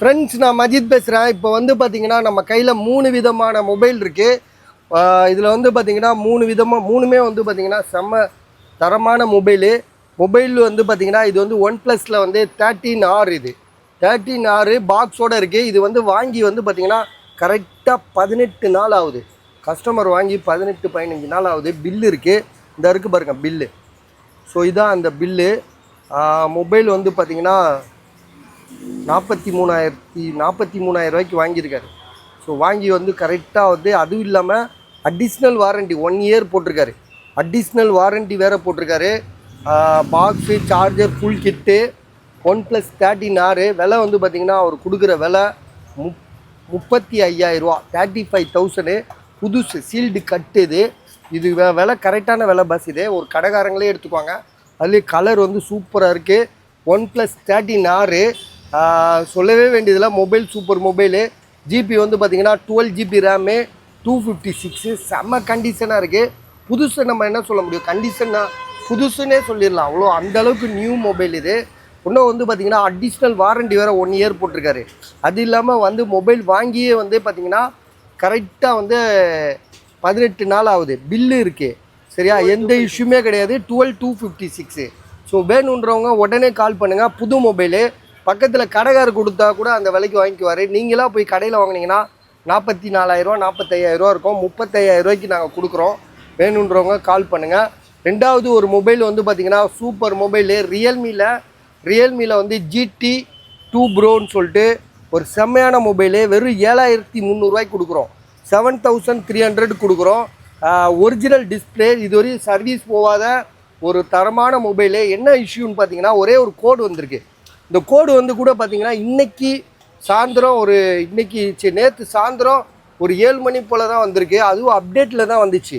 Friends, நான் மஜித் பேசுகிறேன். இப்போ வந்து பார்த்திங்கன்னா நம்ம கையில் 3 விதமான மொபைல் இருக்குது. இதில் வந்து பார்த்திங்கன்னா மூணுமே வந்து பார்த்திங்கன்னா செம்ம தரமான மொபைல் வந்து பார்த்திங்கன்னா இது வந்து ஒன் ப்ளஸில் வந்து 13R. இது 13R பாக்ஸோடு இருக்குது. இது வந்து வாங்கி வந்து பார்த்திங்கன்னா கரெக்டாக 18 நாள் ஆகுது. கஸ்டமர் வாங்கி 18-15 நாள் ஆகுது. பில்லு இருக்குது, இந்த இருக்குது பாருங்கள் பில்லு. ஸோ இதான் அந்த பில்லு. மொபைல் வந்து பார்த்திங்கன்னா 43,000 ரூபாய்க்கு வாங்கியிருக்காரு. ஸோ வாங்கி வந்து கரெக்டாக வந்து அதுவும் இல்லாமல் அடிஷ்னல் வாரண்ட்டி 1 இயர் போட்டிருக்காரு. அடிஷ்னல் வாரண்ட்டி வேறு போட்டிருக்காரு. Box, charger, full kit, OnePlus 13R. விலை வந்து பார்த்திங்கன்னா அவர் கொடுக்குற விலை 35,000 ரூபா, 35,000. புதுசு சீல்டு கட்டு. இது விலை கரெக்டான விலை பஸ். இது ஒரு கடைக்காரங்களே எடுத்துக்குவாங்க. அதுலேயே கலர் வந்து சூப்பராக இருக்குது. OnePlus 13R சொல்லவே வேண்டியதில்லை. Mobile super mobile. ஜிபி வந்து பார்த்திங்கன்னா 12 GB ரேமு, 256. செம்ம கண்டிஷனாக இருக்குது. புதுசு நம்ம என்ன சொல்ல முடியும், கண்டிஷன்னா புதுசுன்னே சொல்லிடலாம். அவ்வளோ அந்தளவுக்கு நியூ மொபைல் இது. இன்னும் வந்து பார்த்திங்கன்னா அடிஷ்னல் வாரண்ட்டி வேறு 1 இயர் போட்டிருக்காரு. அது இல்லாமல் வந்து மொபைல் வாங்கியே வந்து பார்த்திங்கன்னா கரெக்டாக வந்து 18 நாள் ஆகுது. பில்லு இருக்குது, சரியா? எந்த இஷ்யூமே கிடையாது. 12,256. ஸோ வேணுன்றவங்க உடனே கால் பண்ணுங்கள். புது மொபைலு பக்கத்தில் கடைக்காரர் கொடுத்தா கூட அந்த விலைக்கு வாங்கிக்குவார். நீங்களாக போய் கடையில் வாங்கினீங்கன்னா 44,000 ரூபா 45,000 ரூபா இருக்கும். 35,000 ரூபாய்க்கு நாங்கள் கொடுக்குறோம். வேணுன்றவங்க கால் பண்ணுங்கள். ரெண்டாவது ஒரு மொபைல் வந்து பார்த்திங்கன்னா சூப்பர் மொபைலு. ரியல்மியில் வந்து GT2 ப்ரோன்னு சொல்லிட்டு ஒரு செம்மையான மொபைலு. வெறும் 7,300 ரூபாய்க்கு கொடுக்குறோம். 7,300 கொடுக்குறோம். Original display. இதுவரையும் சர்வீஸ் போகாத ஒரு தரமான மொபைலு. என்ன இஷ்யூன்னு பார்த்தீங்கன்னா ஒரே ஒரு கோடு வந்திருக்கு. இந்த கோடு வந்து கூட பார்த்தீங்கன்னா நேற்று சாயந்தரம் ஒரு 7 மணி போல் தான் வந்திருக்கு. அதுவும் அப்டேட்டில் தான் வந்துச்சு.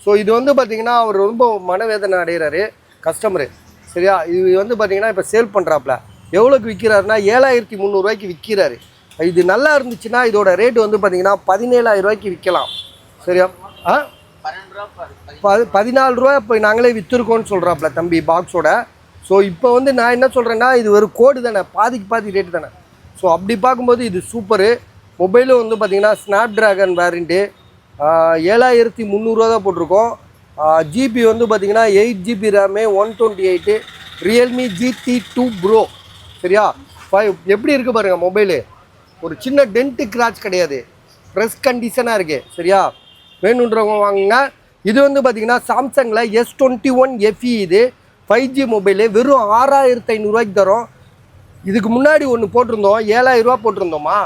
ஸோ இது வந்து பார்த்திங்கன்னா அவர் ரொம்ப மனவேதனை அடைகிறாரு கஸ்டமரு, சரியா? இது வந்து பார்த்திங்கன்னா இப்போ சேல் பண்ணுறாப்புல எவ்வளோக்கு விற்கிறாருன்னா 7,300 ரூபாய்க்கு விற்கிறாரு. இது நல்லா இருந்துச்சுன்னா இதோட ரேட்டு வந்து பார்த்திங்கன்னா 17,000 ரூபாய்க்கு விற்கலாம், சரியா? 14 ரூபா இப்போ நாங்களே விற்றுருக்கோன்னு சொல்கிறாப்புல தம்பி பாக்ஸோட. ஸோ இப்போ வந்து நான் என்ன சொல்கிறேன்னா இது ஒரு கோடு தானே, பாதிக்கு ரேட்டு தானே. ஸோ அப்படி பார்க்கும்போது இது சூப்பரு. மொபைலும் வந்து பார்த்திங்கன்னா ஸ்னாப் ட்ராகன் வேரியண்ட்டு. 7,300 ரூபா தான் போட்டிருக்கோம். ஜிபி வந்து பார்த்திங்கன்னா 8 GB RAM, 128. Realme GT2 bro, சரியா? எப்படி இருக்குது பாருங்கள் மொபைலு. ஒரு சின்ன டென்ட்டு கிராச் கிடையாது. ஃப்ரெஷ் கண்டிஷனாக இருக்குது, சரியா? வேணுன்றவங்க வாங்குங்க. இது வந்து பார்த்திங்கன்னா சாம்சங்கில் S21 FE. இது 5G மொபைலு. வெறும் 6,500 ரூபாய்க்கு தரோம். இதுக்கு முன்னாடி ஒன்று போட்டிருந்தோம், 7,000 ரூபா போட்டிருந்தோமா.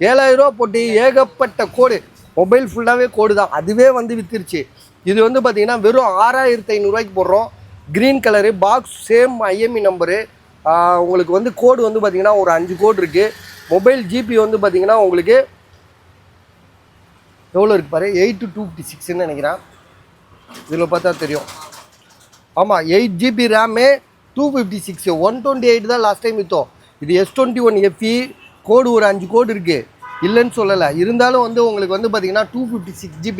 7,000 ரூபா போட்டு ஏகப்பட்ட கோடு, மொபைல் ஃபுல்லாகவே கோடு தான். அதுவே வந்து விற்றுருச்சு. இது வந்து பார்த்திங்கன்னா வெறும் 6,500 ரூபாய்க்கு போடுறோம். Green colour box, same IME number. உங்களுக்கு வந்து கோடு வந்து பார்த்திங்கன்னா ஒரு 5 கோடு இருக்குது. மொபைல் ஜிபி வந்து பார்த்திங்கன்னா உங்களுக்கு எவ்வளோ இருக்குது பாரு, 8,256ன்னு நினைக்கிறேன். இதில் பார்த்தா தெரியும். ஆமாம், 8 GB ரேமு, 256. 128 தான் லாஸ்ட் டைம் விற்றோம். இது S21 FE. கோடு ஒரு 5 கோடு இருக்குது, இல்லைன்னு சொல்லலை. இருந்தாலும் வந்து உங்களுக்கு வந்து பார்த்திங்கன்னா 256 GB.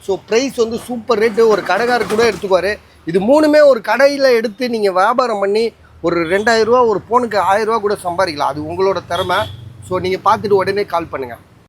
ஸோ ப்ரைஸ் வந்து சூப்பர் ரேட்டு. ஒரு கடைக்காரர் கூட எடுத்துக்குவார். இது மூணுமே ஒரு கடையில் எடுத்து நீங்கள் வியாபாரம் பண்ணி ஒரு 2,000 ரூபா, ஒரு ஃபோனுக்கு 1,000 ரூபா கூட சம்பாதிக்கலாம். அது உங்களோட திறமை. ஸோ நீங்கள் பார்த்துட்டு உடனே கால் பண்ணுங்கள்.